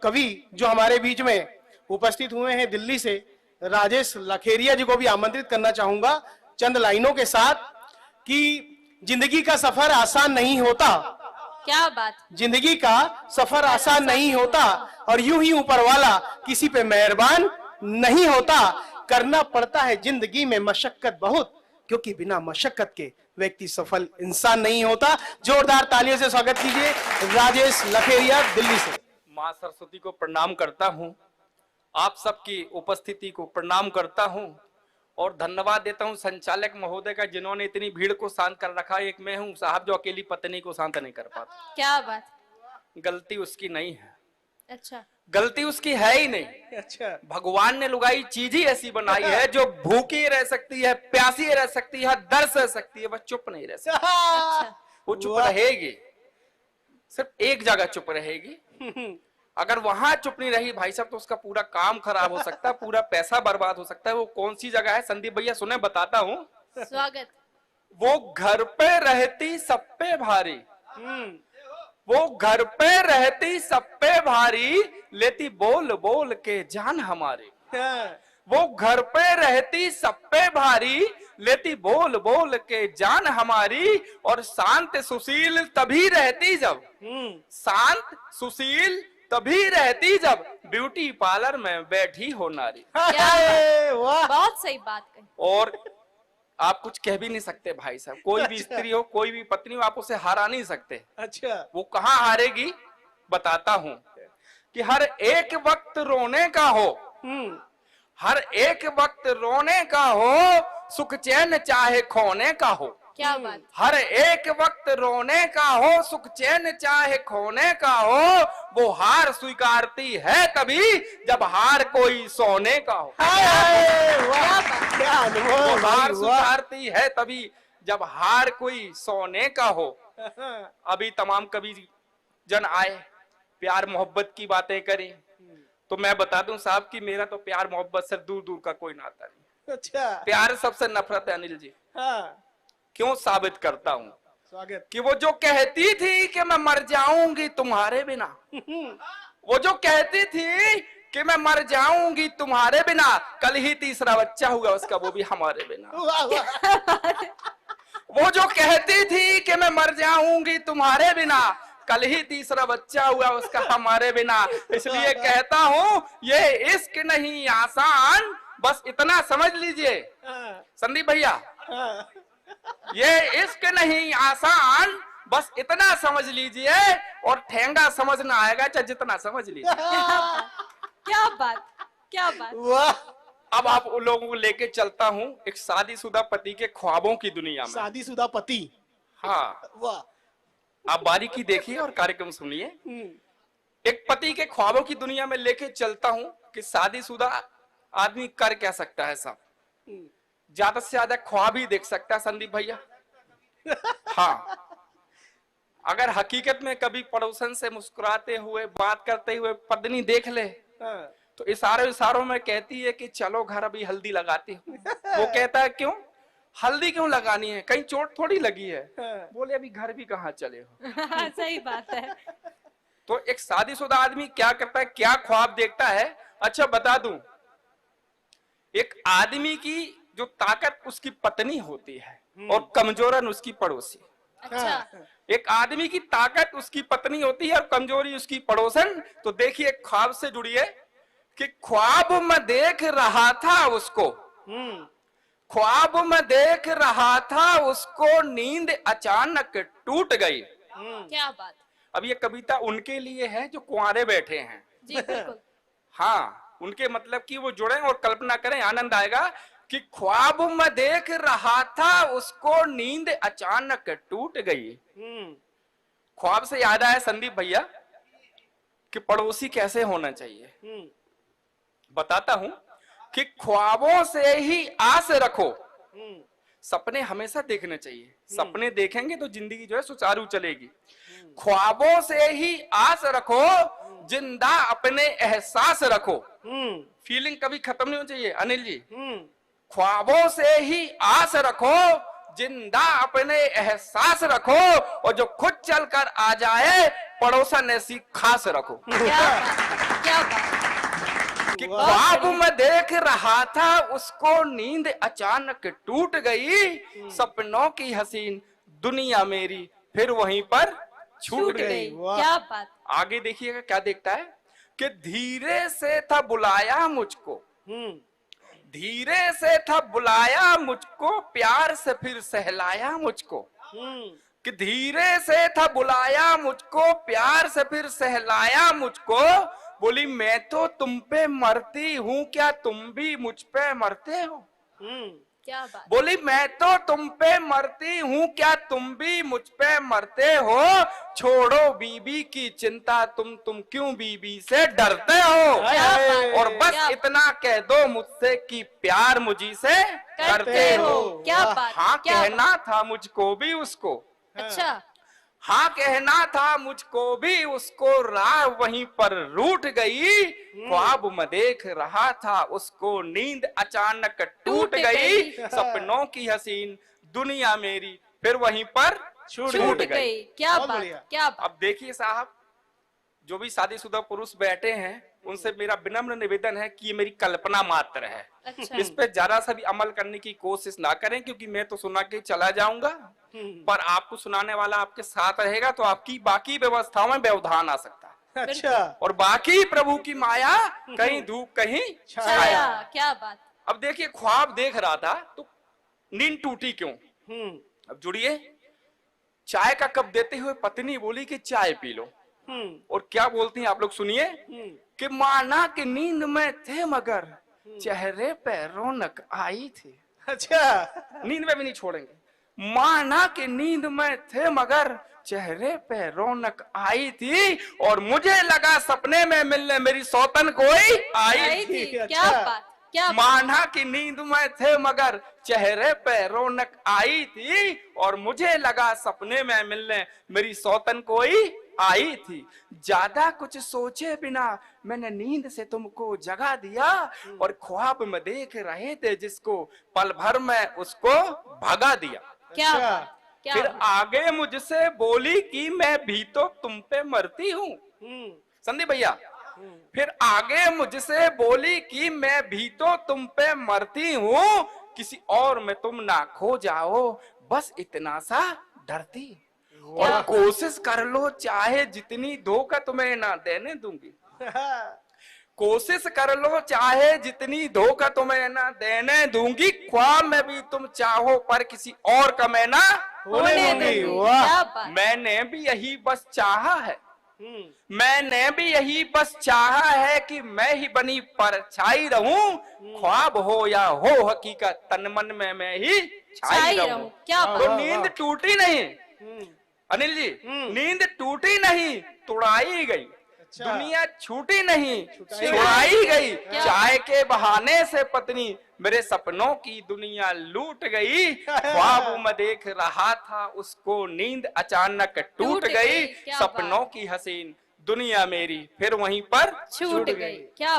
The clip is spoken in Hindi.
कवि जो हमारे बीच में उपस्थित हुए हैं दिल्ली से, राजेश लखेरिया जी को भी आमंत्रित करना चाहूंगा चंद लाइनों के साथ कि जिंदगी का सफर आसान नहीं होता। क्या बात। जिंदगी का सफर आसान नहीं होता और यूं ही ऊपर वाला किसी पे मेहरबान नहीं होता। करना पड़ता है जिंदगी में मशक्कत बहुत, क्योंकि बिना मशक्कत के व्यक्ति सफल इंसान नहीं होता। जोरदार तालियों से स्वागत कीजिए राजेश लखेरिया दिल्ली से। मां सरस्वती को प्रणाम करता हूं, आप सबकी उपस्थिति को प्रणाम करता हूं और धन्यवाद देता हूं संचालक महोदय का, जिन्होंने इतनी भीड़ को शांत कर रखा। एक मैं हूं साहब जो अकेली पत्नी को शांत नहीं कर पाता। क्या बात। गलती उसकी नहीं है। अच्छा, गलती उसकी है ही नहीं। अच्छा, भगवान ने लुगाई चीज ही ऐसी बनाई है जो भूखी रह सकती है, प्यासी रह सकती है, दर्द सह सकती है, वह चुप नहीं रह सकती। अच्छा। वो चुप रहेगी, सिर्फ एक जगह चुप रहेगी। अगर वहां चुप नहीं रही भाई साहब तो उसका पूरा काम खराब हो सकता है, पूरा पैसा बर्बाद हो सकता है। वो कौन सी जगह है संदीप भैया सुने बताता हूँ। स्वागत। वो घर पे रहती सब पे भारी, वो घर पे रहती सब पे भारी, लेती बोल बोल के जान हमारी। वो घर पे रहती सब पे भारी, लेती बोल बोल के जान हमारी। और शांत सुशील तभी रहती जब, शांत सुशील तभी रहती जब ब्यूटी पार्लर में बैठी हो नारी। बहुत सही बात कही। और आप कुछ कह भी नहीं सकते भाई साहब, कोई भी स्त्री हो कोई भी पत्नी हो आप उसे हारा नहीं सकते। अच्छा, वो कहाँ हारेगी बताता हूं कि हर एक वक्त रोने का हो, हर एक वक्त रोने का हो, सुख चैन चाहे खोने का हो। क्या बात। हर एक वक्त रोने का हो, सुख चैन चाहे खोने का हो। वो हार स्वीकारती है तभी जब हार कोई सोने का हो। वो हार स्वीकारती है तभी जब हार कोई सोने का हो। अभी तमाम कवि जन आए, प्यार मोहब्बत की बातें करें, तो मैं बता दूं साहब कि मेरा तो प्यार मोहब्बत से दूर दूर का कोई नाता नहीं। अच्छा, प्यार सबसे नफरत है अनिल जी। हाँ। क्यों साबित करता हूं स्वागत। कि वो जो कहती थी कि मैं मर जाऊंगी तुम्हारे बिना, वो जो कहती थी कि मैं मर जाऊंगी तुम्हारे बिना, कल ही तीसरा बच्चा हुआ उसका, वो भी हमारे बिना। वो जो कहती थी कि मैं मर जाऊंगी तुम्हारे बिना, कल ही तीसरा बच्चा हुआ उसका हमारे बिना। इसलिए कहता हूं ये इश्क नहीं आसान, बस इतना समझ लीजिए संदीप भैया, ये इश्क नहीं आसान, बस इतना समझ लीजिए और ठेंगा समझना आएगा चाहे जितना समझ लीजिए। क्या बात, क्या बात। वाह। अब आप उन लोगों को लेके चलता हूँ एक शादीशुदा पति के ख्वाबों की दुनिया में। शादीशुदा पति। हाँ, वाह। आप बारीकी देखिए और कार्यक्रम सुनिए। एक पति के ख्वाबों की दुनिया में लेके चलता हूँ कि शादीशुदा आदमी कर क्या सकता है साहब। ज्यादा से ज्यादा ख्वाब ही देख सकता है संदीप भैया। हाँ, अगर हकीकत में कभी पड़ोसन से मुस्कुराते हुए बात करते हुए पत्नी देख ले तो इशारों में कहती है कि चलो घर अभी हल्दी लगाती हूँ। वो कहता है क्यों हल्दी क्यों लगानी है, कहीं चोट थोड़ी लगी है। बोले अभी घर भी कहाँ चले हो। सही बात है। तो एक शादीशुदा आदमी क्या करता है, क्या ख्वाब देखता है। अच्छा बता दूं, एक आदमी की जो ताकत उसकी पत्नी होती है और कमजोरन उसकी पड़ोसी। अच्छा। एक आदमी की ताकत उसकी पत्नी होती है और कमजोरी उसकी पड़ोसन। तो देखिए ख्वाब से जुड़िए कि ख्वाब में देख रहा था उसको, ख्वाब में देख रहा था उसको, नींद अचानक टूट गई। क्या बात। अब ये कविता उनके लिए है जो कुंवारे बैठे हैं। जी बिल्कुल। हाँ, उनके मतलब कि वो जुड़े और कल्पना करें, आनंद आएगा कि ख्वाब में देख रहा था उसको, नींद अचानक टूट गई। ख्वाब से याद आया संदीप भैया कि पड़ोसी कैसे होना चाहिए। बताता हूं कि ख्वाबों से ही आस रखो, सपने हमेशा देखने चाहिए। सपने देखेंगे तो जिंदगी जो है सुचारू चलेगी। ख्वाबों से ही आस रखो, जिंदा अपने एहसास रखो। फीलिंग कभी खत्म नहीं होनी चाहिए अनिल जी। ख्वाबों से ही आस रखो, जिंदा अपने एहसास रखो, और जो खुद चलकर आ जाए पड़ोसन ऐसी खास रखो। कि वाह। ख्वाब में देख रहा था उसको नींद अचानक टूट गई, सपनों की हसीन दुनिया मेरी फिर वहीं पर छूट छूट गई। गई। वाह। क्या बात। आगे देखिएगा क्या देखता है कि धीरे से था बुलाया मुझको, हम्म, धीरे से था बुलाया मुझको, प्यार से फिर सहलाया मुझको। हम्म, कि धीरे से था बुलाया मुझको, प्यार से फिर सहलाया मुझको। बोली मैं तो तुम पे मरती हूँ, क्या तुम भी मुझ पे मरते हो? हम्म, क्या बात। बोली मैं तो तुम पे मरती हूँ, क्या तुम भी मुझ पे मरते हो? छोड़ो बीबी की चिंता, तुम क्यों बीबी से डरते हो? क्या बात। और बस क्या इतना कह दो मुझसे कि प्यार मुझी से करते हो। क्या वाह। बात। हाँ क्या कहना था मुझको भी उसको, बात। अच्छा। हाँ कहना था मुझको भी उसको, राह वहीं पर रूठ गई। ख्वाब में देख रहा था उसको, नींद अचानक टूट गई। सपनों की हसीन दुनिया मेरी फिर वहीं पर छूट छूट गई। गई। क्या बहुत बात। बढ़िया। क्या बात। अब देखिए साहब, जो भी शादीशुदा पुरुष बैठे हैं उनसे मेरा विनम्र निवेदन है कि ये मेरी कल्पना मात्र है। अच्छा। इस पे जरा सा भी अमल करने की कोशिश ना करें, क्योंकि मैं तो सुना के चला जाऊंगा, पर आपको सुनाने वाला आपके साथ रहेगा तो आपकी बाकी व्यवस्थाओं में व्यवधान आ सकता है। अच्छा। और बाकी प्रभु की माया, कहीं धूप कहीं छाया। छाया। क्या बात। अब देखिए ख्वाब देख रहा था तो नींद टूटी क्यों? हम्म, अब जुड़िए, चाय का कप देते हुए पत्नी बोली कि चाय पी लो। हम्म, और क्या बोलती हैं आप लोग सुनिए, हम्म, कि माना कि नींद में थे मगर चेहरे पे रौनक आई थी। अच्छा। नींद में भी नहीं छोड़ेंगे। माना कि नींद में थे मगर चेहरे पे रौनक आई थी, और मुझे लगा सपने में मिलने मेरी सौतन कोई आई आई थी। थी। अच्छा। क्या बात। क्या बात। माना कि नींद में थे मगर चेहरे पे रौनक आई थी, और मुझे लगा सपने में मिलने मेरी सौतन कोई आई थी। ज्यादा कुछ सोचे बिना मैंने नींद से तुमको जगा दिया, और ख्वाब में देख रहे थे जिसको पल भर में उसको भगा दिया। क्या अच्छा। बात। क्या फिर बात। आगे मुझसे बोली कि मैं भी तो तुम पे मरती हूँ। हम्म, संदीप भैया, फिर आगे मुझसे बोली कि मैं भी तो तुम पे मरती हूँ, किसी और में तुम ना खो जाओ, बस इतना सा डरती। और क्या? कोशिश कर लो चाहे जितनी, धोखा तुम्हें ना देने दूंगी। कोशिश कर लो चाहे जितनी, धोखा तुम्हें ना देने दूंगी। ख्वाब में भी तुम चाहो पर किसी और का मैं ना होने दूंगी। वाह। क्या बात। मैंने भी यही बस चाहा है, हम्म, मैंने भी यही बस चाहा है कि मैं ही बनी परछाई रहूं। ख्वाब हो या हो हकीकत, तन मन में मैं ही छाई छाई रहूं। रहूं। क्या वाह, तो बात। नींद टूटी नहीं हम्म, अनिल जी, हम्म। नींद टूटी नहीं, तुड़ाई गई। अच्छा। दुनिया छूटी नहीं, छुटाई छुड़ाई गई। क्या? चाय के बहाने से पत्नी मेरे सपनों की दुनिया लूट गई। ख्वाब में देख रहा था उसको, नींद अचानक टूट गई। क्या सपनों की हसीन दुनिया मेरी फिर वहीं पर छूट गई। क्या